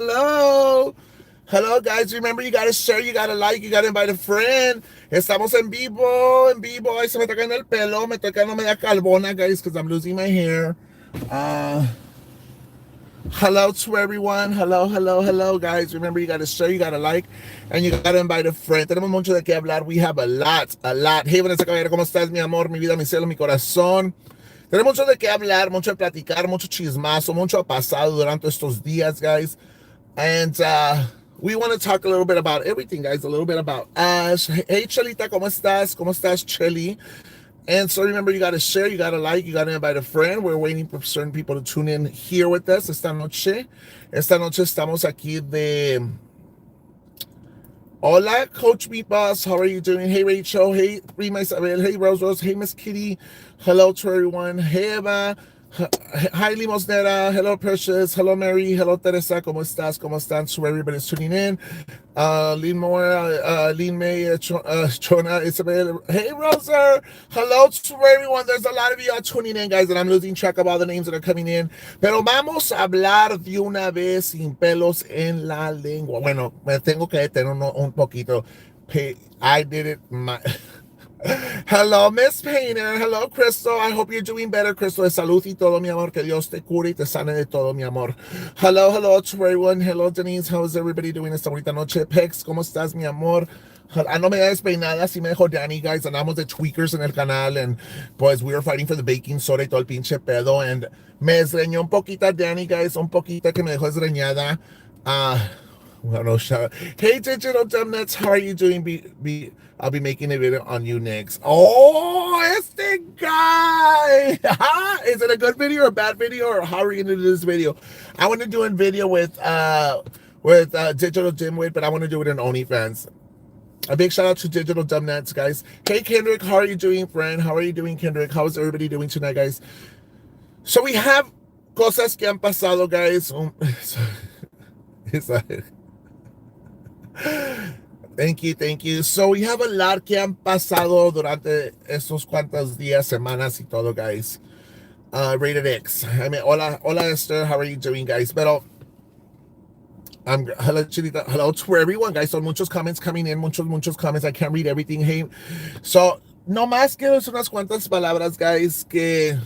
Hello. Hello, guys. Remember, you gotta share, you gotta like, you gotta invite a friend. Estamos en vivo, en vivo. Ay, se me está cayendo el pelo. Me estoy quedando media calvona, guys, because I'm losing my hair. Uh, hello to everyone. Hello, hello, hello, guys. Remember, you gotta share, you gotta like, and you gotta invite a friend. Tenemos mucho de qué hablar. We have a lot, a lot. Hey, Vanessa Caballero, ¿cómo estás, mi amor, mi vida, mi cielo, mi corazón? Tenemos mucho de qué hablar, mucho de platicar, mucho chismazo, mucho ha pasado durante estos días, guys. And we want to talk a little bit about everything, guys, a little bit about us. Hey, Chelita, ¿cómo estás? ¿Cómo estás, Cheli? And so remember, you got to share, you got to like, you got to invite a friend. We're waiting for certain people to tune in here with us esta noche. Esta noche estamos aquí de Hola, Coach Meatballs. How are you doing? Hey, Rachel. Hey, Rima Isabel. Hey, Rose Rose. Hey, Miss Kitty. Hello to everyone. Hey, Eva. Hi, Limosnera. Hello, Precious. Hello, Mary. Hello, Teresa. ¿Cómo estás? ¿Cómo están? So everybody's tuning in. Lynn Moore, Lynn May, Chona, Isabel. Hey, Rosa. Hello to everyone. There's a lot of you all tuning in, guys, and I'm losing track of all the names that are coming in. Pero vamos a hablar de una vez sin pelos en la lengua. Bueno, me tengo que detener un poquito. I did it. Hello, Miss Painter. Hello, Crystal. I hope you're doing better, Crystal. De salud y todo, mi amor. Que Dios te cure y te sane de todo, mi amor. Hello, hello to everyone. Hello, Denise. How's everybody doing esta bonita noche? Pex, ¿cómo estás, mi amor? No me da despeinada, así me dejó Danny, guys. Andamos de tweakers en el canal, and pues we were fighting for the baking soda y todo el pinche pedo, and me desgreñó un poquito Danny, guys, un poquito que me dejó desgreñada. Well, no shout. Hey, Digital Dumbnuts, how are you doing? I'll be making a video on you next. Oh, este guy! Is it a good video or a bad video, or how are we gonna do this video? I want to do a video with Digital Dimwit, but I want to do it in OnlyFans. A big shout out to Digital Dumbnuts, guys. Hey, Kendrick, how are you doing, friend? How are you doing, Kendrick? How is everybody doing tonight, guys? So we have cosas que han pasado, guys. Thank you, thank you. So we have a lot que han pasado durante estos cuantos días, semanas y todo, guys. Rated X. I mean, hola, Esther. How are you doing, guys? Pero hello, Chilita. Hello to everyone, guys. So muchos comments coming in, muchos comments. I can't read everything. Hey, so no más que unas cuantas palabras, guys, que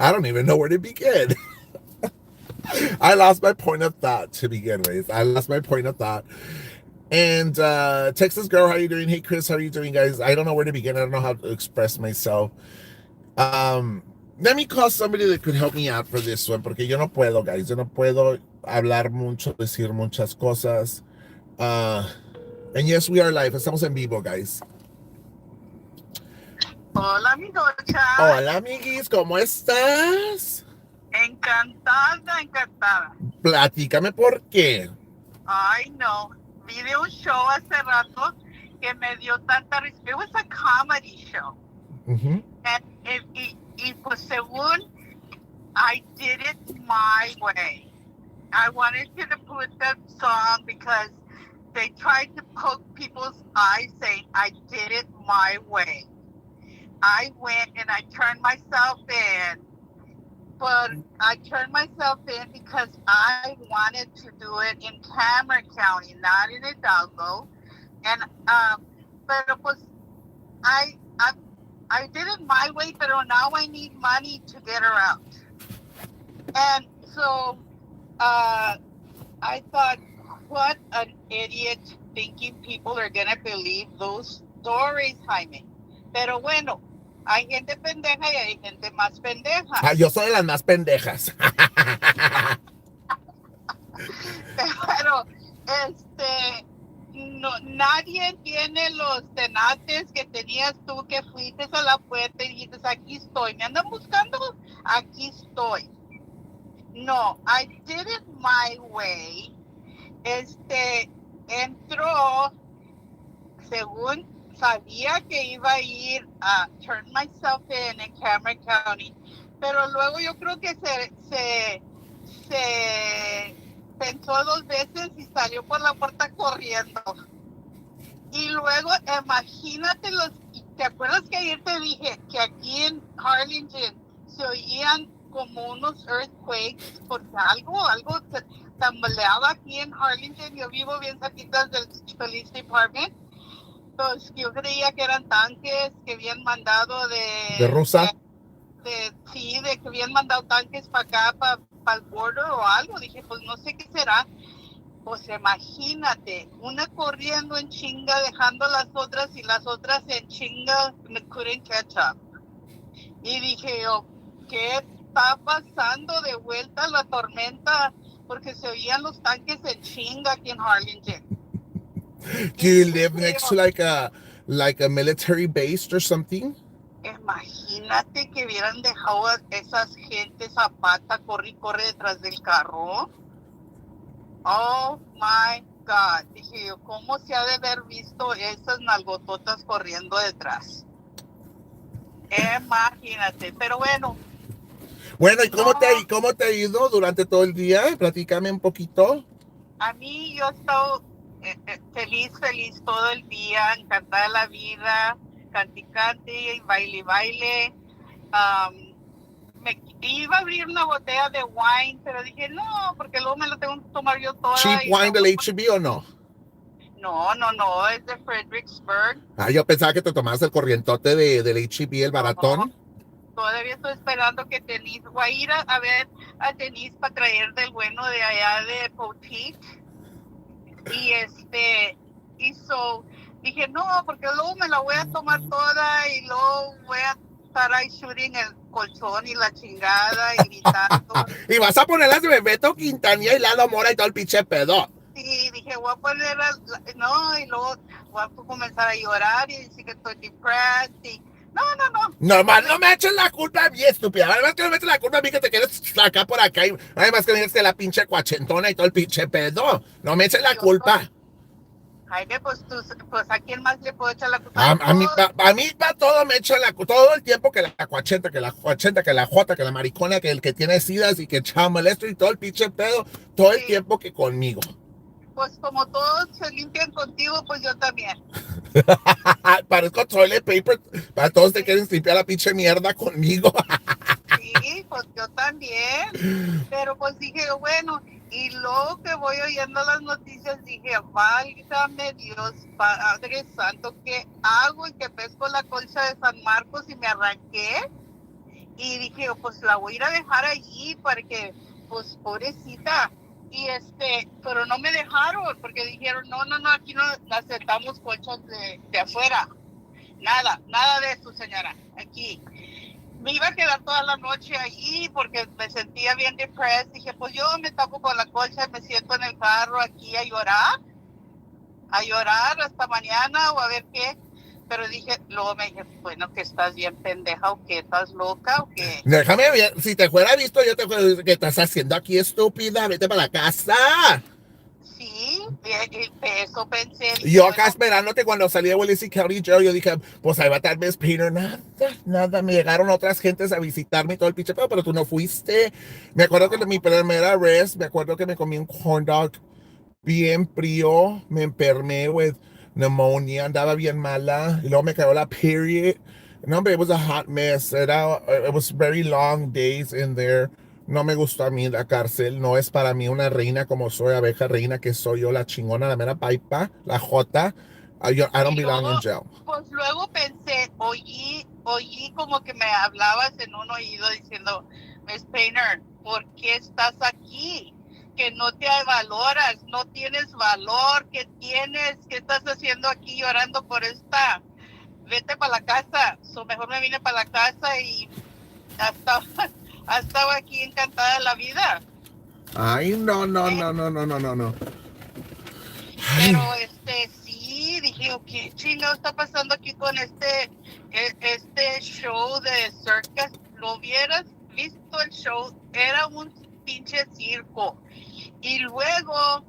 I don't even know where to begin. I lost my point of thought to begin with. I lost my point of thought. And Texas girl, how are you doing? Hey, Chris, how are you doing, guys? I don't know where to begin. I don't know how to express myself. Let me call somebody that could help me out for this one, porque yo no puedo, guys. Yo no puedo hablar mucho, decir muchas cosas. And yes, we are live. Estamos en vivo, guys. Hola, mi Docha. Hola, amiguis, ¿cómo estás? Encantada, encantada. Platícame por qué. Ay, no. Vi de un show hace rato que me dio tanta risa. It was a comedy show. Mm-hmm. Y pues según I did it my way. I wanted you to put that song because they tried to poke people's eyes saying I did it my way. I went and I turned myself in, but I turned myself in because I wanted to do it in Cameron County, not in Hidalgo. And pero pues I did it my way, but now I need money to get her out. And so I thought, what an idiot thinking people are gonna believe those stories, Jaime. Pero bueno, hay gente pendeja y hay gente más pendeja. Yo soy de las más pendejas. Pero, no, nadie tiene los tenates que tenías tú que fuiste a la puerta y dijiste, aquí estoy. ¿Me andan buscando? Aquí estoy. No, I did it my way. Entró, según sabía que iba a ir a turn myself in Cameron County, pero luego yo creo que se pensó dos veces y salió por la puerta corriendo. Y luego, imagínate ¿te acuerdas que ayer te dije que aquí en Harlingen se oían como unos earthquakes, porque algo se tambaleaba aquí en Arlington. Yo vivo bien cerquita del Police Department. Entonces, yo creía que eran tanques que habían mandado ¿De rusa? sí, de que habían mandado tanques para acá, para el border o algo. Dije, pues no sé qué será. Pues imagínate, una corriendo en chinga, dejando las otras y las otras en chinga, me couldn't catch up. Y dije yo, ¿qué está pasando de vuelta la tormenta? Porque se oían los tanques en chinga aquí en Harlingen. Do you live next to like a military base or something? Imagínate que hubieran dejado a esas gentes a pata, corre y corre detrás del carro. Oh my God. Dije yo, ¿cómo se ha de haber visto esas nalgototas corriendo detrás? Imagínate, pero bueno, Bueno, ¿y no, cómo te ha ido durante todo el día? Platícame un poquito. a mí yo he estado feliz todo el día, encantada de la vida, cante y baile. Me iba a abrir una botella de wine, pero dije no, porque luego me lo tengo que tomar yo ¿Cheap toda y wine no. del HB o no? No, es de Fredericksburg. Ah, yo pensaba que te tomabas el corrientote del HB, el No, baratón. todavía estoy esperando que Tenis, voy a ir a ver a Tenis para traer del bueno de allá de Poteet. Y dije no, porque luego me la voy a tomar toda y luego voy a estar ahí shooting el colchón y la chingada y gritando. Y vas a poner las de Bebeto Quintanilla y Lalo Mora y todo el pinche pedo. Y dije, voy a poner, no, y luego voy a comenzar a llorar y decir que estoy depressed. Y no. Normal, no me eches la culpa a mí, estúpida. Además que no me eches la culpa a mí que te quieres sacar por acá. Y además que me dices que la pinche cuachentona y todo el pinche pedo. No me eches la culpa. Jaime, pues a quién más le puedo echar la culpa A, de a mí, todo. a mí para todo me echan todo el tiempo que la cuachenta, que la cuachenta, que la jota, que la maricona, que el que tiene sidas y que chama esto y todo el pinche pedo, todo el Sí, tiempo que conmigo. pues como todos se limpian contigo, pues yo también. Parezco toilet paper, para todos te quieren limpiar la pinche mierda conmigo. Sí, pues yo también. Pero pues dije, bueno, y luego que voy oyendo las noticias, dije, válgame Dios, Padre Santo, ¿qué hago? Y que pesco la colcha de San Marcos y me arranqué. Y dije, pues la voy a ir a dejar allí para que, pues pobrecita. Y pero no me dejaron, porque dijeron, no, aquí no aceptamos colchas de afuera. Nada de eso, señora, aquí. Me iba a quedar toda la noche allí porque me sentía bien depressed. Dije, pues yo me tapo con la colcha y me siento en el carro aquí a llorar hasta mañana o a ver qué. Pero luego me dije, bueno, que estás bien pendeja o que estás loca o que... Déjame ver, si te fuera visto, yo te fuera decir, ¿qué estás haciendo aquí, estúpida? Vete para la casa. Sí, eso pensé, Y dije, yo acá bueno, esperándote cuando salía Willis y County Joe, yo dije, pues ahí va tal vez Peter, nada, me llegaron otras gentes a visitarme y todo el pinche pedo, pero tú no fuiste. Me acuerdo que mi primera vez, me acuerdo que me comí un corn dog bien frío, me enfermé with pneumonia, andaba bien mala, y luego me cayó la period. No, hombre, it was a hot mess. It was very long days in there. No me gustó a mí la cárcel. No es para mí una reina como soy, abeja reina, que soy yo, la chingona, la mera paipa, la jota. I don't y belong in jail. luego pensé, oí como que me hablabas en un oído diciendo, Miss Painter, ¿por qué estás aquí? Que no te valoras, no tienes valor, ¿qué tienes? ¿Qué estás haciendo aquí llorando por esta? Vete para la casa. Mejor me vine para la casa y hasta estaba aquí encantada de la vida. Ay, no, no, ¿Eh? no, no, no, no, no, no. Pero Ay, sí, dije, ¿qué chingado está pasando aquí con este show de circus? Lo hubieras visto el show, era un pinche circo. Y luego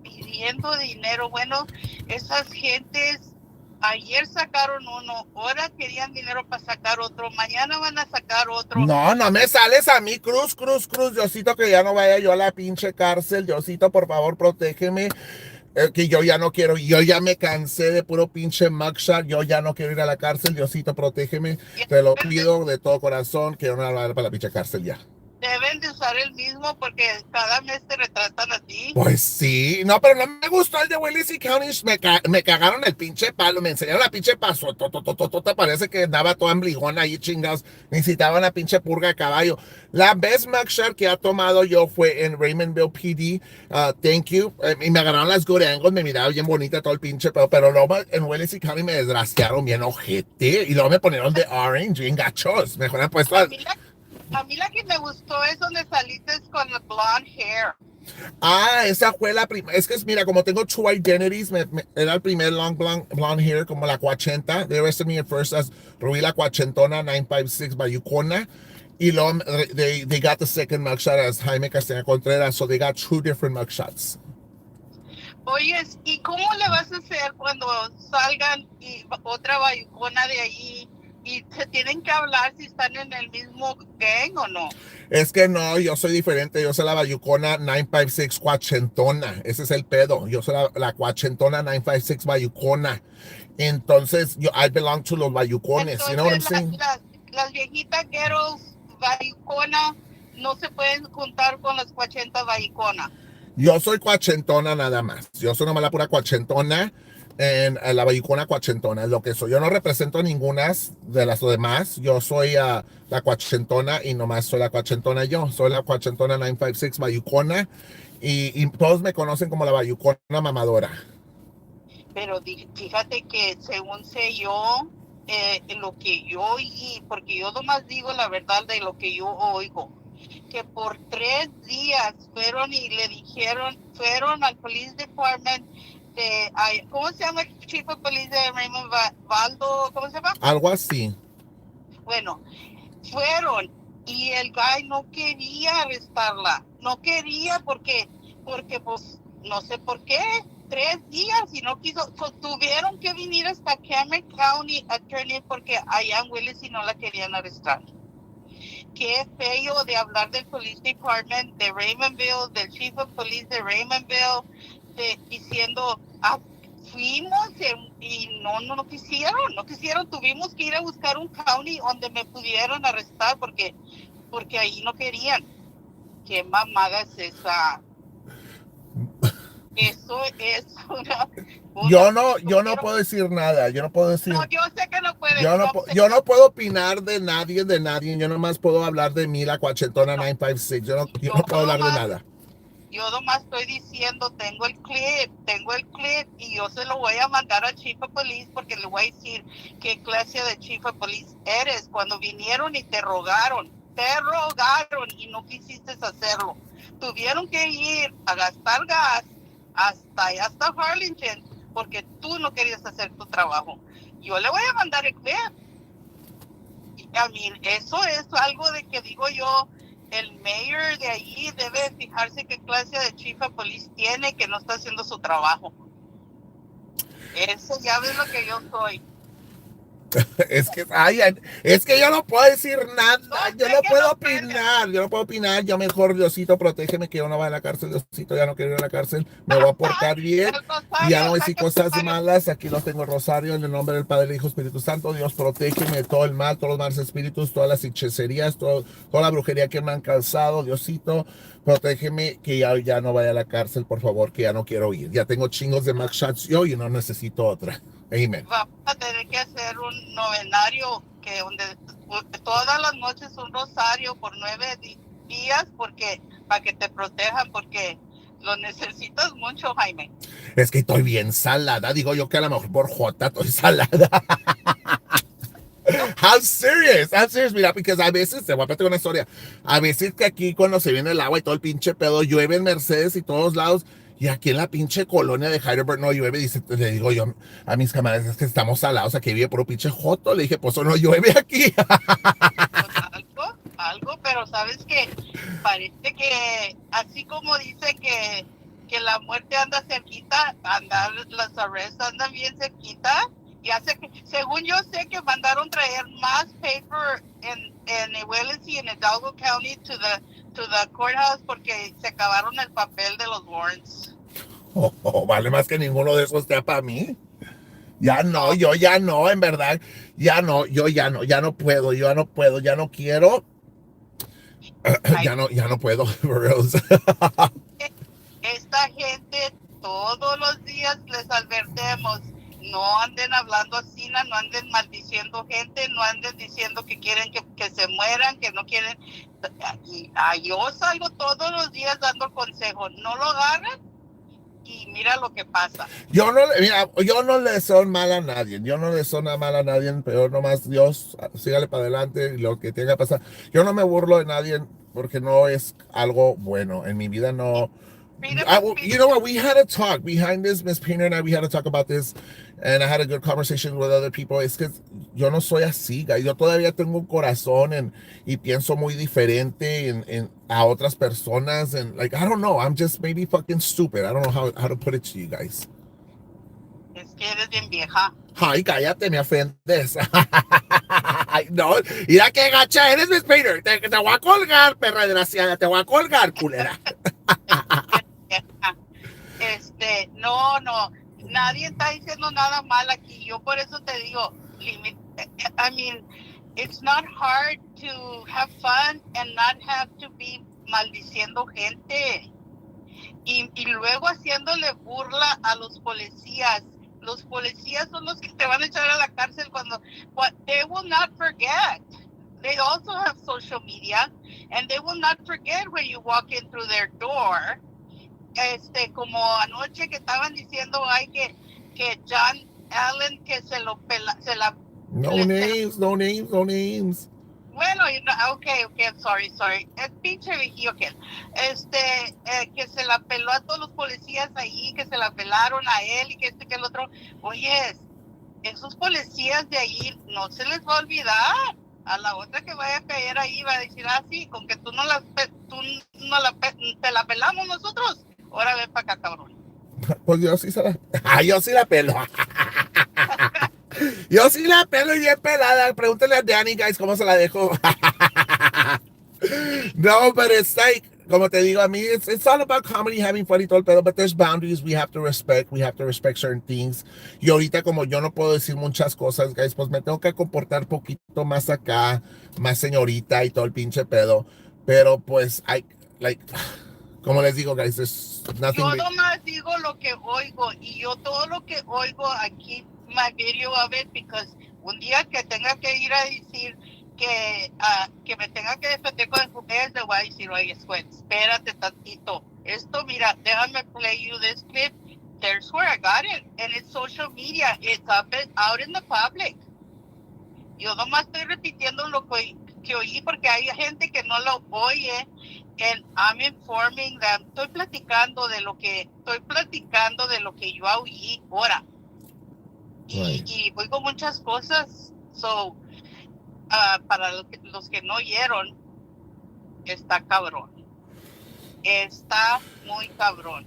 pidiendo dinero, bueno, esas gentes ayer sacaron uno, ahora querían dinero para sacar otro, mañana van a sacar otro. no me sales a mí, cruz, Diosito, que ya no vaya yo a la pinche cárcel. Diosito, por favor, protégeme. Que yo ya no quiero, yo ya me cansé de puro pinche mugshot, yo ya no quiero ir a la cárcel, Diosito, protégeme, Y te lo deben de, pido de todo corazón, que yo no voy a ir para la pinche cárcel ya. deben de usar el mismo porque cada mes te retratan a ti. Pues sí, no, pero no me gustó el de Willis y County, me cagaron el pinche palo, me enseñaron la pinche paso, te parece que andaba toda emblijona ahí, chingados, necesitaba una pinche purga de caballo. La best mugshot que ha tomado yo fue en Raymondville PD, thank you, y me agarraron las good angles, me miraba bien bonita todo el pinche pelo, pero luego en Willis y County me desgraciaron bien ojete, y luego me ponieron de orange, bien gachos, mejor han puesto... A mí la, a mí la que me gustó es donde saliste con el blonde hair. Esa fue la primera. Es que, mira, como tengo two identities, era el primer long blonde hair, como la cuachenta. They arrested me at first as Rubí la Cuachentona 956 Bayucona. Y luego, they got the second mugshot as Jaime Castaña Contreras. So they got two different mugshots. Oye, ¿y cómo le vas a hacer cuando salgan y otra bayucona de ahí y se tienen que hablar si están en el mismo gang o no? Es que no, yo soy diferente. Yo soy la Bayucona 956 Cuachentona. Ese es el pedo. Yo soy la Cuachentona 956 Bayucona. Entonces, I belong to los Bayucones. You know what I'm Entonces, saying? las viejitas girls bayucona no se pueden juntar con las 80 bayucona. Yo soy cuachentona nada más. Yo soy nomás la pura cuachentona en la bayucona cuachentona. Es lo que soy. Yo no represento ninguna de las demás. Yo soy la cuachentona y nomás soy la cuachentona yo. Soy la cuachentona 956 bayucona y todos me conocen como la bayucona mamadora. Pero fíjate que según sé yo, lo que yo oí, porque yo nomás digo la verdad de lo que yo oigo, que por 3 días fueron y le dijeron, fueron al police department de, ¿cómo se llama el chief of police de Raymond Valdo? ¿Cómo se llama? Algo así. Bueno, fueron y el guy no quería arrestarla, no quería porque pues no sé por qué, 3 días y no quiso, tuvieron que venir hasta Cameron County Attorney porque allá en Willis y no la querían arrestar. Qué feo de hablar del Police Department de Raymondville, del Chief of Police de Raymondville, diciendo, fuimos y no quisieron, tuvimos que ir a buscar un county donde me pudieron arrestar porque ahí no querían. Qué mamada es esa. Eso es Yo no puedo decir nada. Yo no puedo decir. No, yo sé que no puedes. Yo no puedo opinar de nadie, Yo nomás puedo hablar de mí, la cuachentona 956. Yo no puedo hablar de nada. Yo nomás estoy diciendo, tengo el clip y yo se lo voy a mandar al Chief of Police porque le voy a decir qué clase de Chief of Police eres. Cuando vinieron y te rogaron y no quisiste hacerlo. Tuvieron que ir a gastar gas hasta Harlingen porque tú no querías hacer tu trabajo. Yo le voy a mandar el clip. A mí, eso es algo de que digo yo, el mayor de allí debe fijarse qué clase de chief of police tiene que no está haciendo su trabajo. Eso ya ves lo que yo soy. Es que yo no puedo decir nada, yo no puedo opinar, yo mejor, Diosito, protégeme que yo no vaya a la cárcel, Diosito, ya no quiero ir a la cárcel, me voy a portar bien, y ya no voy a decir cosas malas, aquí lo tengo Rosario, en el nombre del Padre, del Hijo, Espíritu Santo, Dios, protégeme de todo el mal, todos los malos espíritus, todas las hechicerías, toda la brujería que me han causado, Diosito, protégeme que ya no vaya a la cárcel, por favor, que ya no quiero ir, ya tengo chingos de mugshots yo y no necesito otra. Amen. Vamos a tener que hacer un novenario donde todas las noches un rosario por 9 días para que te protejan porque lo necesitas mucho, Jaime. Es que estoy bien salada, digo yo que a lo mejor por Jota estoy salada. How serious, mira, porque a veces, te voy a platicar una historia, a veces que aquí cuando se viene el agua y todo el pinche pedo, llueve en Mercedes y todos lados, y aquí en la pinche colonia de Heidelberg no llueve, le digo yo a mis camaradas, es que estamos salados, aquí vive puro pinche joto, le dije, pues no llueve aquí. Algo, pero sabes que parece que así como dice que la muerte anda cerquita, las arrestos andan bien cerquita. Y según yo sé que mandaron traer más paper en Willis y en Hidalgo County to the courthouse porque se acabaron el papel de los warrants. Vale más que ninguno de esos sea para mí. Ya no, No, yo ya no, en verdad. Ya no, yo ya no puedo, yo ya no puedo, ya no quiero. hay Ya no puedo, for reals. esta gente todos los días les advertemos, no anden hablando así, no anden maldiciendo gente, no anden diciendo que quieren que se mueran, que no quieren. Y yo salgo todos los días dando consejos, no lo agarren y mira lo que pasa. Yo no, mira, yo no le son mal a nadie, yo no le son nada mal a nadie, pero nomás Dios, sígale para adelante y lo que tenga que pasar. Yo no me burlo de nadie porque no es algo bueno. En mi vida no. Freedom of speech, You know what? We had a talk behind this, Miss Painter and I. We had a talk about this, and I had a good conversation with other people. Es que yo no soy así, guys. Yo todavía tengo un corazón y pienso muy diferente a otras personas. And like, I don't know. I'm just maybe fucking stupid. I don't know how to put it to you guys. es que eres bien vieja. Ay, cállate, me ofendes. Ay, no, mira qué gacha eres, Miss Painter. Te voy a colgar, perra desgraciada. Te voy a colgar, culera. Vieja. No, no, nadie está diciendo nada mal aquí. Yo por eso te digo, I mean, it's not hard to have fun and not have to be maldiciendo gente. Y luego haciéndole burla a los policías. Los policías son los que te van a echar a la cárcel cuando, but they will not forget. They also have social media and they will not forget when you walk in through their door. Como anoche que estaban diciendo que John Allen que se la No names, no names, no names. bueno, okay, sorry, es pinche viejillo que se la peló a todos los policías ahí, que se la pelaron a él y que que el otro. Oye, esos policías de ahí no se les va a olvidar. A la otra que vaya a caer ahí va a decir, sí, con que tú no te la pelamos nosotros. Ahora ven para acá, cabrón. Pues yo sí se la... yo sí la pelo. Yo sí la pelo y bien pelada. Pregúntale a Danny, guys, cómo se la dejo. No, but it's like, como te digo, a mí, it's all about comedy, having fun y todo el pedo, but there's boundaries we have to respect. We have to respect certain things. Y ahorita, como yo no puedo decir muchas cosas, guys, pues me tengo que comportar poquito más acá, más señorita y todo el pinche pedo. Pero pues, like, como les digo, guys, there's nothing. Yo nomás digo lo que oigo y yo todo lo que oigo aquí, my video of it, because un día que tenga que ir a decir que me tenga que defender con el mujeres, le voy a decir, oye, espérate tantito. Esto, mira, déjame play you this clip. There's where I got it. And it's social media. It's out in the public. Yo nomás estoy repitiendo lo que oí porque hay gente que no lo oye. And I'm informing them. Estoy platicando de lo que yo oí ahora. Y oigo muchas cosas. So, para los que no oyeron, está cabrón. Está muy cabrón.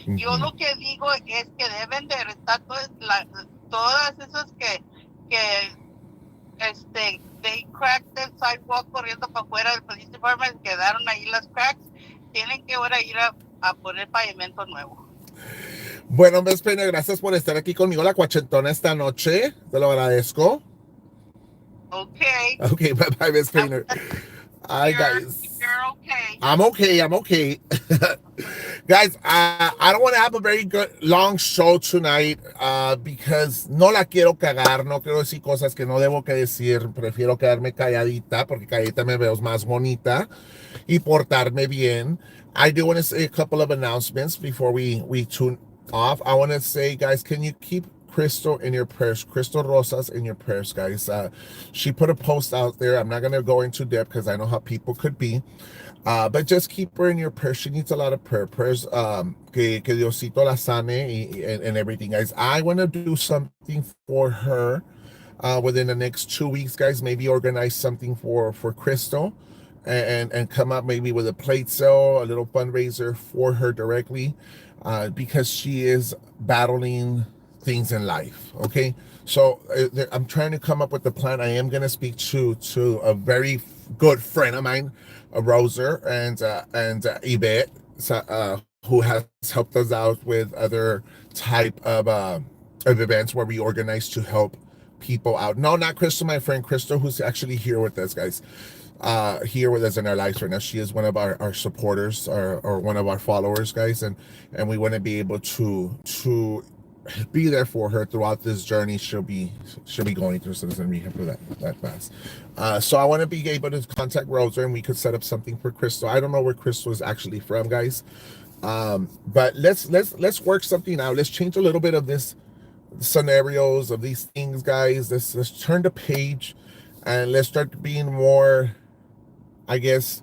Yo lo que digo es que deben de arrestar todas esas que they cracked the sidewalk corriendo para afuera del police department, quedaron ahí las cracks, tienen que ahora ir a poner pavimento nuevo. Bueno, Miss Pena, gracias por estar aquí conmigo la cuachentona esta noche, te lo agradezco. Okay. Okay, bye, Miss Painter. Hi, guys. You're okay. I'm okay. Guys, I don't want to have a very good long show tonight because no la quiero cagar, no quiero decir cosas que no debo que decir, prefiero quedarme calladita porque calladita me veo más bonita y portarme bien. I do want to say a couple of announcements before we tune off. I want to say, guys, can you keep Crystal in your prayers, Crystal Rosas in your prayers, guys. She put a post out there. I'm not going to go into depth because I know how people could be. But just keep her in your prayers. She needs a lot of prayers. Que Diosito la sane and everything, guys. I want to do something for her within the next 2 weeks, guys. Maybe organize something for Crystal and come up maybe with a plate sale, a little fundraiser for her directly because she is battling things in life. Okay, so I'm trying to come up with the plan. I am going to speak to a very good friend of mine, Roser and Yvette, who has helped us out with other type of events where we organize to help people out. No, not Crystal, my friend Crystal, who's actually here with us, guys. Here with us in our lives right now. She is one of our supporters or one of our followers, guys, and we want to be able to be there for her throughout this journey she'll be going through, so it doesn't rehab for that fast. So I want to be able to contact Rosa and we could set up something for Crystal. I don't know where Crystal is actually from, guys. But let's work something out. Let's change a little bit of this scenarios of these things, guys. Let's turn the page and let's start being more, I guess,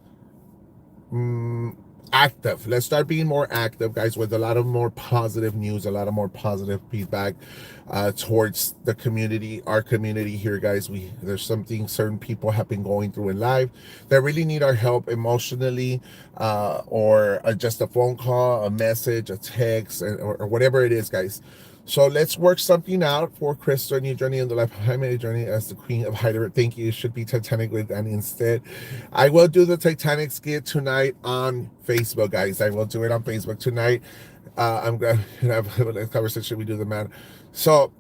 active. Let's start being more active, guys, with a lot of more positive news, a lot of more positive feedback towards the community, our community here, guys. There's something certain people have been going through in life that really need our help emotionally, or just a phone call, a message, a text, or whatever it is, guys. So let's work something out for Crystal, new journey in the life of Jaime, journey as the queen of Hyder. Thank you. It should be Titanic with Danny instead. I will do the Titanic skit tonight on Facebook, guys. I will do it on Facebook tonight. I'm going to have a conversation. We do the man. So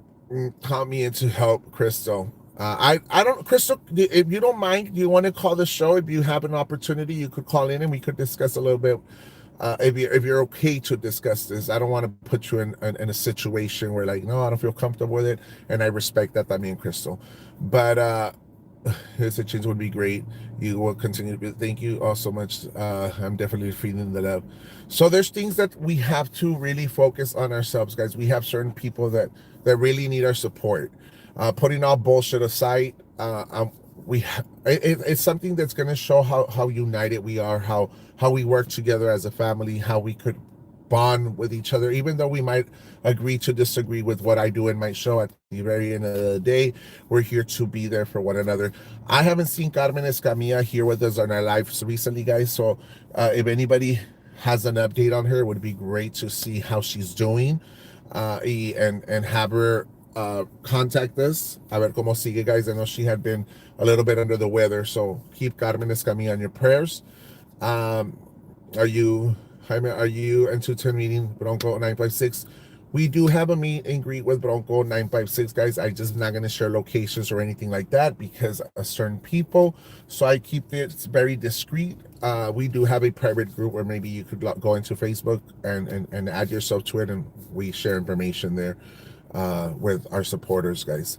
call me in to help Crystal. I don't, Crystal, if you don't mind, do you want to call the show? If you have an opportunity, you could call in and we could discuss a little bit. If you're okay to discuss this, I don't want to put you in a situation where like, no, I don't feel comfortable with it, and I respect that. I mean, Crystal, but his change would be great. You will continue to be. Thank you all so much. I'm definitely feeling the love. So there's things that we have to really focus on ourselves, guys. We have certain people that really need our support. Putting all bullshit aside, it's something that's going to show how united we are, how we work together as a family, how we could bond with each other, even though we might agree to disagree with what I do in my show. At the very end of the day, we're here to be there for one another. I haven't seen Carmen Escamilla here with us on our lives recently, guys, so if anybody has an update on her, it would be great to see how she's doing, and have her contact us. A ver cómo sigue, guys. I know she had been a little bit under the weather, so keep Carmen Escamilla on your prayers. Are you, Jaime, are you into 10 meeting Bronco 956? We do have a meet and greet with Bronco 956, guys. I just not going to share locations or anything like that because of certain people. So I keep it very discreet. We do have a private group where maybe you could go into Facebook and add yourself to it, and we share information there with our supporters, guys.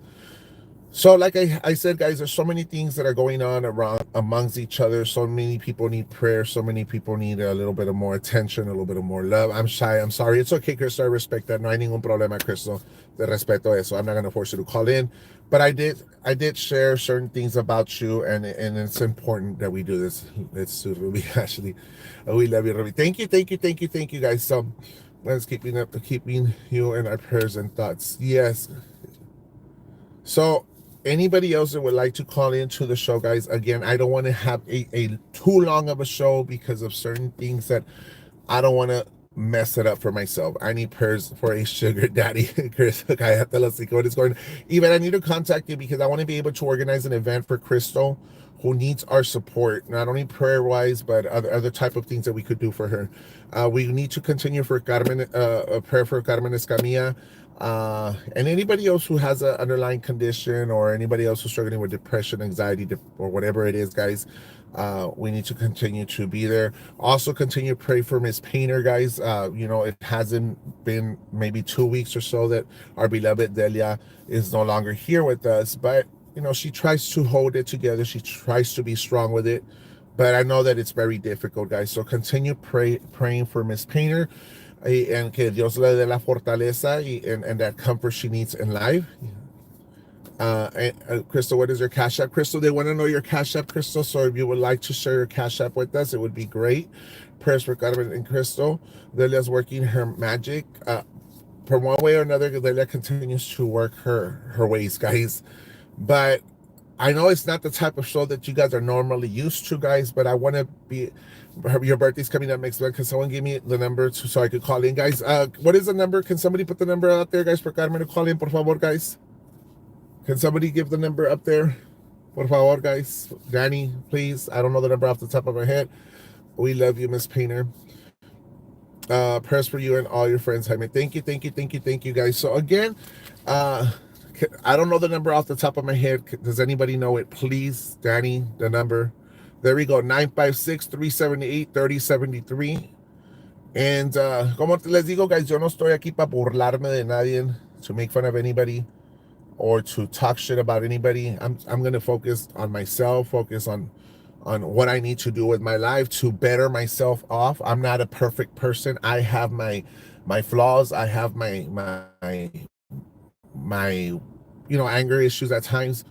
So like I said, guys, there's so many things that are going on around amongst each other. So many people need prayer. So many people need a little bit of more attention, a little bit of more love. I'm shy. I'm sorry. It's okay, Crystal. I respect that. No hay ningún problema, Crystal. Te respeto eso. I'm not going to force you to call in. But I did share certain things about you, and it's important that we do this. It's to Ruby, Ashley. We love you, Ruby. Thank you, guys. So let's keeping you in our prayers and thoughts. Yes. So anybody else that would like to call into the show, guys, again, I don't want to have a too long of a show because of certain things that I don't want to mess it up for myself. I need prayers for a sugar daddy. Chris, what is going on? Even I need to contact you because I want to be able to organize an event for Crystal, who needs our support, not only prayer wise, but other type of things that we could do for her. We need to continue for Carmen, a prayer for Carmen Escamilla. And anybody else who has an underlying condition, or anybody else who's struggling with depression, anxiety, or whatever it is, guys, we need to continue to be there. Also continue to pray for Miss Painter, guys. It hasn't been maybe 2 weeks or so that our beloved Delia is no longer here with us, but she tries to hold it together. She tries to be strong with it, but I know that it's very difficult, guys. So continue praying for Miss Painter, and que Dios le dé la fortaleza and that comfort she needs in life. Crystal, what is your Cash App? Crystal, they want to know your Cash App, Crystal. So if you would like to share your Cash App with us, it would be great. Prayers for Carmen and Crystal. Delia's working her magic. From one way or another, Delia continues to work her ways, guys. But I know it's not the type of show that you guys are normally used to, guys, but I want to be... Your birthday's coming up next month. Can someone give me the number so I could call in, guys? What is the number? Can somebody put the number out there, guys, for Carmen to call in, por favor, guys? Can somebody give the number up there? Por favor, guys. Danny, please. I don't know the number off the top of my head. We love you, Miss Painter. Prayers for you and all your friends, Jaime. Thank you, thank you, thank you, thank you, guys. So again, uh, I don't know the number off the top of my head. Does anybody know it? Please, Danny, the number. There we go, 956-378-3073. And como les digo, guys, yo no estoy aquí para burlarme de nadie, to make fun of anybody, or to talk shit about anybody. I'm gonna focus on myself, focus on what I need to do with my life to better myself off. I'm not a perfect person. I have my flaws. I have my anger issues at times.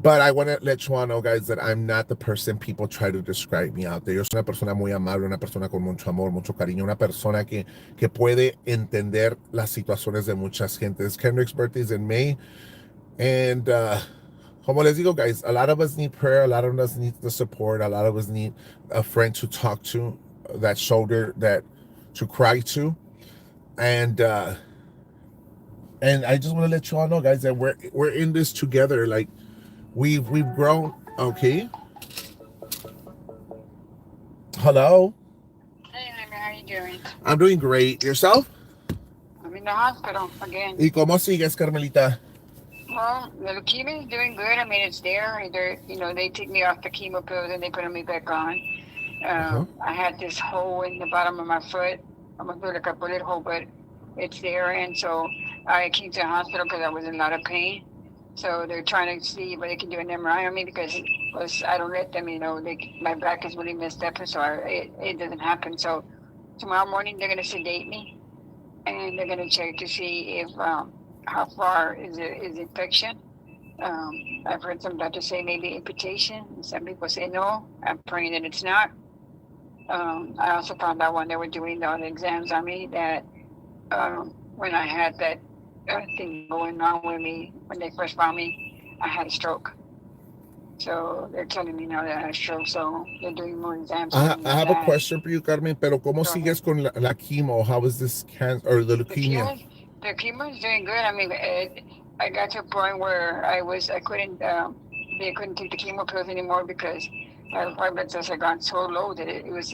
But I want to let you all know, guys, that I'm not the person people try to describe me out there. Yo soy una persona muy amable, una persona con mucho amor, mucho cariño, una persona que puede entender las situaciones de muchas gentes. Kendrick's birthday is in May. And como les digo, guys, a lot of us need prayer. A lot of us need the support. A lot of us need a friend to talk to, that shoulder that to cry to. And I just want to let you all know, guys, that we're in this together. Like we've grown. Okay. Hello. Hey, Jaime, how you doing? I'm doing great. Yourself? I'm in the hospital again. ¿Y cómo sigues, Carmelita? Well, the leukemia is doing good. I mean, it's there. They take me off the chemo pills and they put me back on. Uh-huh. I had this hole in the bottom of my foot. I'm gonna do like a bullet hole, but it's there, and so I came to the hospital because I was in a lot of pain. So they're trying to see if they can do an MRI on me because I don't let them. My back is really messed up, and so it doesn't happen. So tomorrow morning they're gonna sedate me, and they're gonna check to see if how far is infection. I've heard some doctors say maybe amputation. Some people say no. I'm praying that it's not. I also found out when they were doing the exams on me that when I had that thing going on with me, when they first found me, I had a stroke. So they're telling me now that I had a stroke. So they're doing more exams on me I on have a that. question for you, Carmen. Pero cómo Go ahead. sigues con la chemo? How is this cancer or the The leukemia? chemo, the chemo is doing good. I mean, I got to a point where I couldn't, they couldn't take the chemo pills anymore because my white blood cells had gone so low that it was,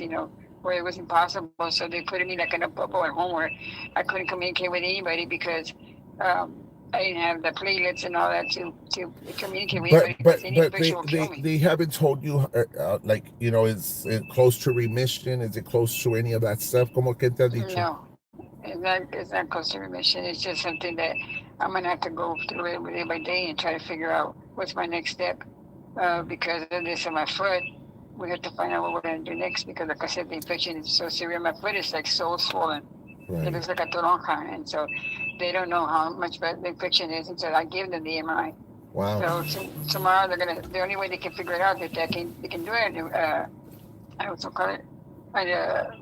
where it was impossible. So they put me like in a bubble at home where I couldn't communicate with anybody because I didn't have the platelets and all that to communicate with But anybody because but any but infection will kill me. they haven't told you like is it close to remission? Is it close to any of that stuff? Como que te ha dicho? No, it's not close to remission. It's just something that I'm gonna have to go through it day by day and try to figure out what's my next step. Because of this in my foot, we have to find out what we're gonna do next. Because like I said, the infection is so severe. My foot is like so swollen. It Right. looks like a toronja, and so they don't know how much the infection is until I give them the MRI. Wow. So tomorrow the only way they can figure it out is that they can do it. I also call it.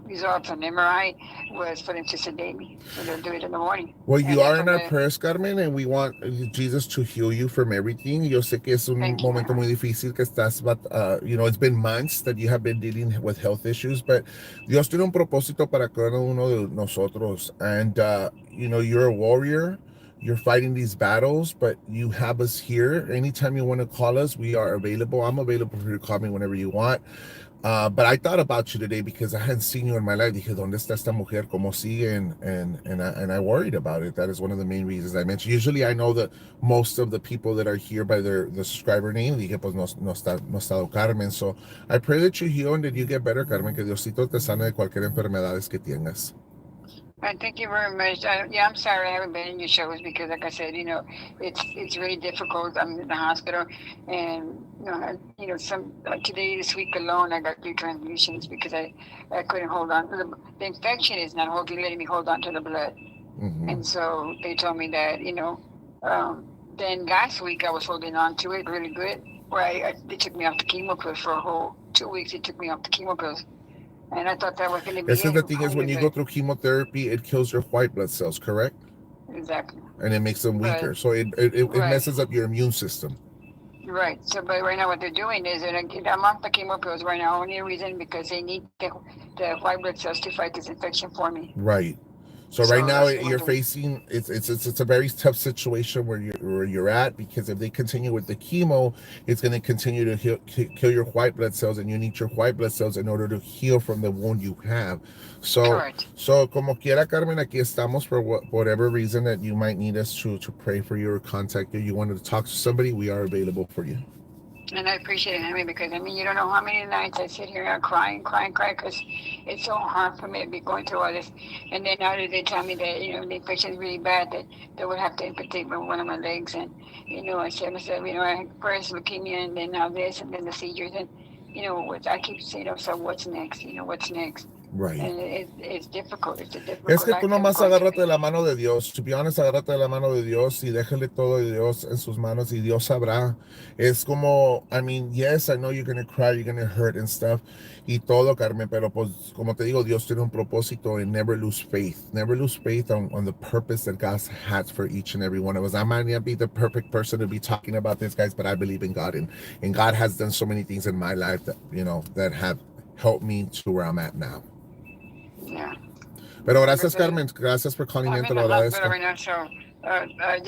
Results on MRI was for them to sedate me. So they'll do it in the morning. Well, And you then are in from our the prayers, Carmen, and we want Jesus to heal you from everything. Yo sé que es un thank you, momento muy Mara. difícil que estás, but it's been months that you have been dealing with health issues, but Dios tiene un propósito para cada uno de nosotros, and you're a warrior. You're fighting these battles, but you have us here. Anytime you want to call us, we are available. I'm available for you to call me whenever you want. But I thought about you today because I hadn't seen you in my life. Dije, ¿dónde está esta mujer? ¿Cómo sigue? And I worried about it. That is one of the main reasons I mentioned. Usually I know that most of the people that are here by the subscriber name. Dije, pues no está Carmen. So I pray that you heal and that you get better, Carmen. Que Diosito te sane de cualquier enfermedades que tengas. Thank you very much. I'm sorry I haven't been in your shows because, like I said, it's really difficult. I'm in the hospital, and some like today, this week alone, I got 3 transfusions because I couldn't hold on to the infection is not letting me hold on to the blood, Mm-hmm. and so they told me that then last week I was holding on to it really good. Where they took me off the chemo pills for a whole 2 weeks. They took me off the chemo pills, and I thought that was going to be This is it, the thing is when Jaime, you but go through chemotherapy, it kills your white blood cells, correct? exactly. And it makes them But weaker. So it right, messes up your immune system. right. So, but right now, what they're doing is, I'm off the chemo pills right now. Only reason because they need the white blood cells to fight this infection for me. Right. So right So now that's what you're we're doing. facing it's a very tough situation where you're at, because if they continue with the chemo, it's going to continue to kill your white blood cells, and you need your white blood cells in order to heal from the wound you have. So Correct. como quiera, Carmen, aquí estamos for whatever reason that you might need us to pray for you or contact you. You wanted to talk to somebody, we are available for you. And I appreciate it, Jaime, because I mean, you don't know how many nights I sit here and cry, because it's so hard for me to be going through all this. And then now that they tell me that, the infection is really bad, that they would have to amputate one of my legs. And, I said to myself, I had first leukemia and then now this and then the seizures. And, I keep saying to myself, what's next? What's next? Right. And it's difficult. It's a Es difficult que tú life that we're nomás going through. agárrate de la mano de Dios. To be honest, agárrate de la mano de Dios y déjale todo de Dios en sus manos y Dios sabrá. Es como, I mean, yes, I know you're going to cry, you're going to hurt and stuff y todo, Carmen, pero pues, como te digo, Dios tiene un propósito, and never lose faith. Never lose faith on the purpose that God has for each and every one of us. I might not be the perfect person to be talking about this, guys, but I believe in God, and God has done so many things in my life that, that have helped me to where I'm at now. Yeah. Pero gracias, Everybody, Carmen. Gracias por calling I'm in, te in the lo hospital agradezco. right now,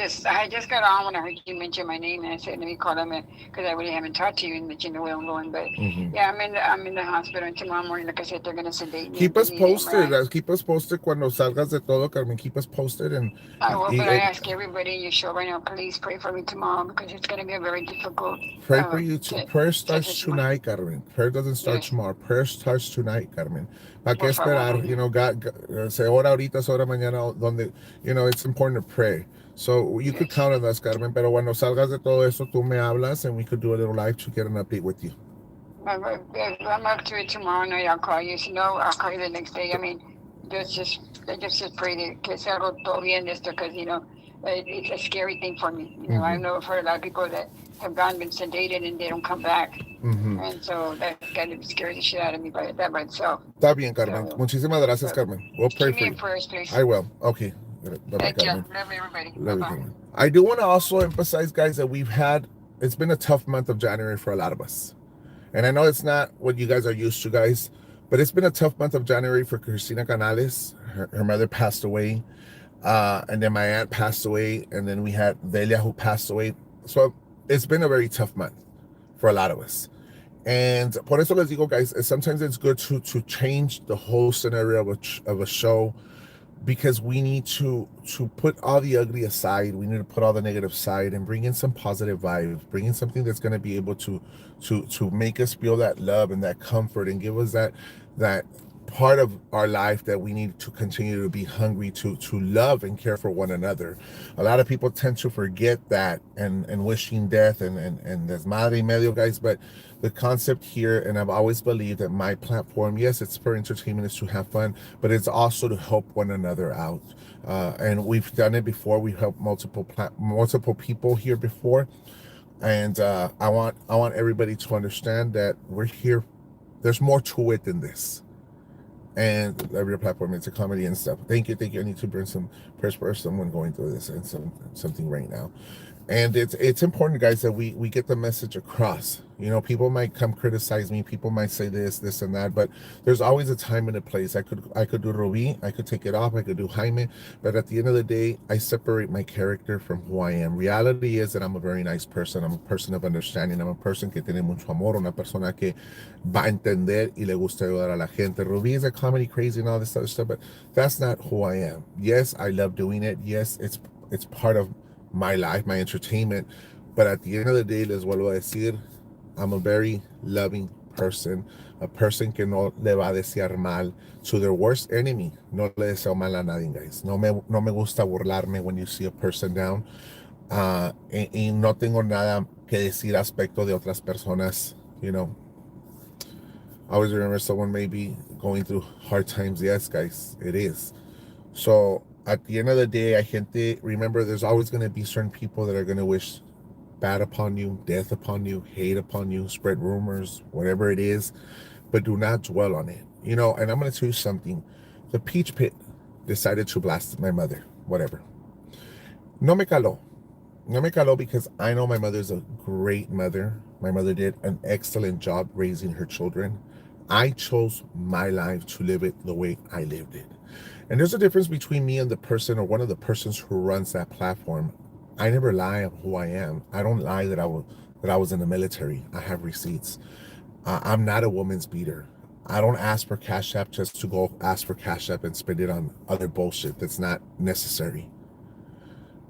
so I just got on when I heard you mention my name, and I said let me call them because I really haven't talked to you and let you know where I'm going. But Mm-hmm. yeah, I'm in the hospital, and tomorrow morning, like I said, they're gonna sedate me and Keep give us me the posted. MRI. Keep us posted cuando salgas de todo, Carmen. Keep us posted. I will, but I And ask everybody in your show right now, please pray for me tomorrow because it's gonna be a very difficult pray for you. Prayer starts test. tonight, Carmen. Prayer doesn't start Yes, tomorrow. Prayer starts tonight, Carmen. ¿Para qué por favor, esperar? Jaime. Se ora ahorita, se ora mañana, donde, it's important to pray. So you could Yes. count on us, Carmen. Pero cuando salgas de todo eso, tú me hablas and we could do a little live to get an update with you. I'm up to it tomorrow night. I'll call you. So no, I'll call you the next day. I mean, just pray que sea algo todo bien esto, because it's a scary thing for me. I Mm-hmm. know I've heard a lot of people that have been sedated and they don't come back, Mm-hmm. and so that kind of scares the shit out of me by itself. Está bien, Carmen. So, Muchísimas gracias, but Carmen. We'll pray keep for me in you. prayers, please. I will. Okay. Bye-bye, Thank you. Carmen. Love everybody. Bye Love you, bye. Carmen. I do want to also emphasize, guys, that it's been a tough month of January for a lot of us. And I know it's not what you guys are used to, guys, but it's been a tough month of January for Cristina Canales. Her mother passed away. And then my aunt passed away. And then we had Delia, who passed away. So it's been a very tough month for a lot of us. And por eso les digo, guys, sometimes it's good to change the whole scenario of a show, because we need to put all the ugly aside. We need to put all the negative aside and bring in some positive vibes, bring in something that's going to be able to make us feel that love and that comfort, and give us that part of our life that we need to continue to be hungry to love and care for one another. A lot of people tend to forget that and wishing death and desmadre y medio, guys. But the concept here, and I've always believed that my platform, yes, it's for entertainment, it's to have fun, but it's also to help one another out. And we've done it before. We've helped multiple people here before, and I want everybody to understand that we're here. There's more to it than this. And every platform, it's a comedy and stuff. Thank you. I need to bring some prayers for someone going through this and something right now. And it's important, guys, that we get the message across. People might come criticize me, people might say this and that, but there's always a time and a place. I could do Ruby, I could take it off, I could do Jaime, but at the end of the day, I separate my character from who I am. Reality is that I'm a very nice person. I'm a person of understanding. I'm a person que tiene mucho amor, una persona que va a entender y le gusta ayudar a la gente. Ruby is a comedy crazy and all this other stuff, but that's not who I am. Yes, I love doing it. Yes, it's part of my life, my entertainment. But at the end of the day, les vuelvo a decir, I'm a very loving person, a person que no le va a desear mal to their worst enemy. No le deseo mal a nadie, guys. No me gusta burlarme when you see a person down. Y no tengo nada que decir aspecto de otras personas. I always remember someone may be going through hard times. Yes, guys, it is. So at the end of the day, remember, there's always going to be certain people that are going to wish bad upon you, death upon you, hate upon you, spread rumors, whatever it is, but do not dwell on it. And I'm going to tell you something. The Peach Pit decided to blast my mother, whatever. No me caló. No me caló because I know my mother's a great mother. My mother did an excellent job raising her children. I chose my life to live it the way I lived it. And there's a difference between me and the person or one of the persons who runs that platform. I never lie of who I am. I don't lie that I was in the military. I have receipts. I'm not a woman's beater. I don't ask for Cash App just to go ask for Cash App and spend it on other bullshit that's not necessary.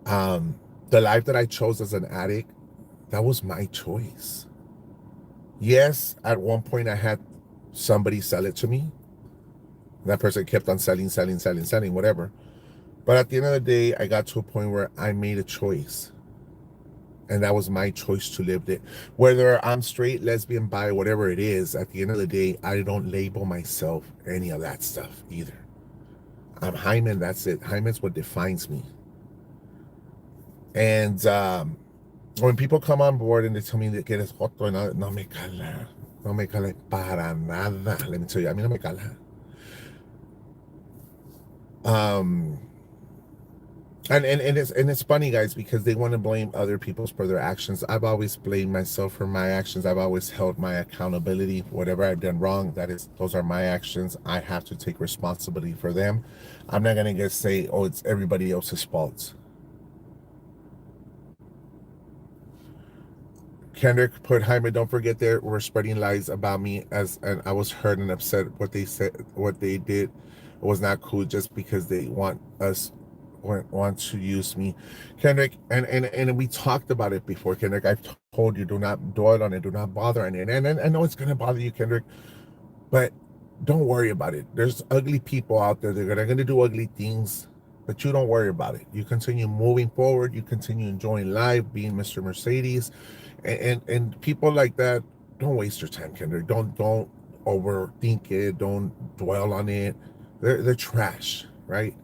The life that I chose as an addict, that was my choice. Yes, at one point I had somebody sell it to me. That person kept on selling, whatever. But at the end of the day, I got to a point where I made a choice. And that was my choice to live it. Whether I'm straight, lesbian, bi, whatever it is, at the end of the day, I don't label myself any of that stuff either. I'm Hyman, that's it. Hyman's what defines me. And when people come on board and they tell me that eres joto, no me cala. No me cala para nada. Let me tell you, a mí no me cala. And it's funny, guys, because they want to blame other people for their actions. I've always blamed myself for my actions. I've always held my accountability. Whatever I've done wrong, those are my actions. I have to take responsibility for them. I'm not gonna just say, oh, it's everybody else's fault. Kendrick put, Jaime, don't forget they were spreading lies about me and I was hurt and upset. What they said, what they did was not cool just because they want to use me. Kendrick, and we talked about it before, Kendrick. I've told you, do not dwell on it, do not bother on it. And I know it's gonna bother you, Kendrick, but don't worry about it. There's ugly people out there that are gonna do ugly things, but you don't worry about it. You continue moving forward, you continue enjoying life, being Mr. Mercedes. And people like that, don't waste your time, Kendrick. Don't overthink it. Don't dwell on it. They're trash, right?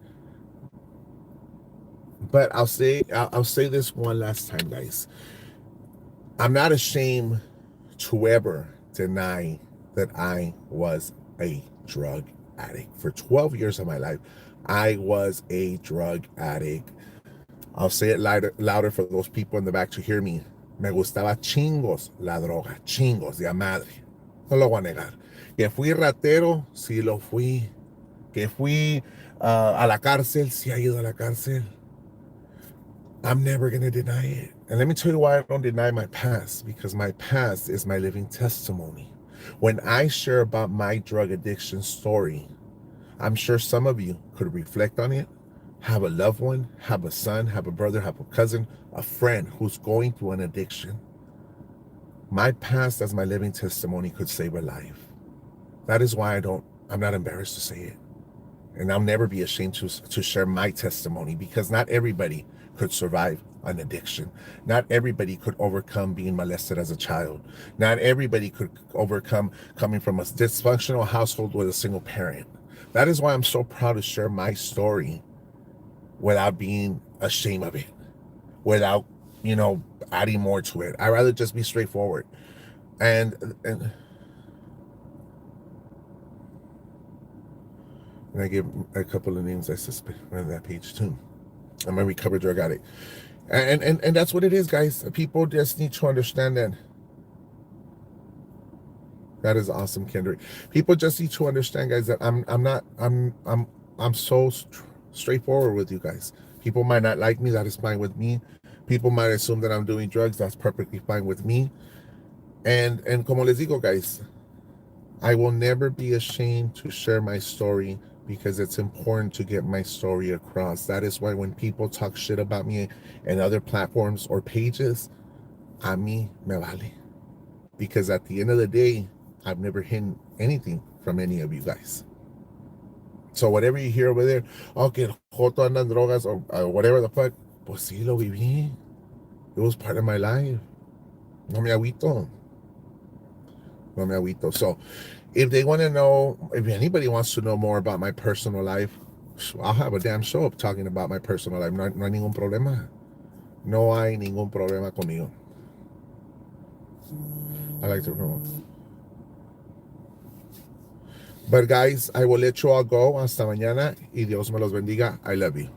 But I'll say this one last time, guys. I'm not ashamed to ever deny that I was a drug addict. For 12 years of my life, I was a drug addict. I'll say it louder for those people in the back to hear me. Me gustaba chingos la droga, chingos de a madre. No lo voy a negar. Que fui ratero, sí lo fui. Que fui a la cárcel, sí he ido a la cárcel. I'm never going to deny it. And let me tell you why I don't deny my past, because my past is my living testimony. When I share about my drug addiction story, I'm sure some of you could reflect on it, have a loved one, have a son, have a brother, have a cousin, a friend who's going through an addiction. My past as my living testimony could save a life. That is why I'm not embarrassed to say it. And I'll never be ashamed to share my testimony, because not everybody could survive an addiction. Not everybody could overcome being molested as a child. Not everybody could overcome coming from a dysfunctional household with a single parent. That is why I'm so proud to share my story without being ashamed of it, without, adding more to it. I'd rather just be straightforward. And I give a couple of names I suspect on that page too. I'm a recovered drug addict. And that's what it is, guys. People just need to understand that. That is awesome, Kendrick. People just need to understand, guys, that I'm so straightforward with you guys. People might not like me, that is fine with me. People might assume that I'm doing drugs, that's perfectly fine with me. And como les digo, guys, I will never be ashamed to share my story, because it's important to get my story across. That is why when people talk shit about me and other platforms or pages, a mí me vale. Because at the end of the day, I've never hidden anything from any of you guys. So whatever you hear over there, que el Joto andan drogas or whatever the fuck, pues sí lo viví. It was part of my life. No me agüito. So if they want to know, if anybody wants to know more about my personal life, I'll have a damn show up talking about my personal life. No hay ningún problema. No hay ningún problema conmigo. I like to promote. But guys, I will let you all go. Hasta mañana y Dios me los bendiga. I love you.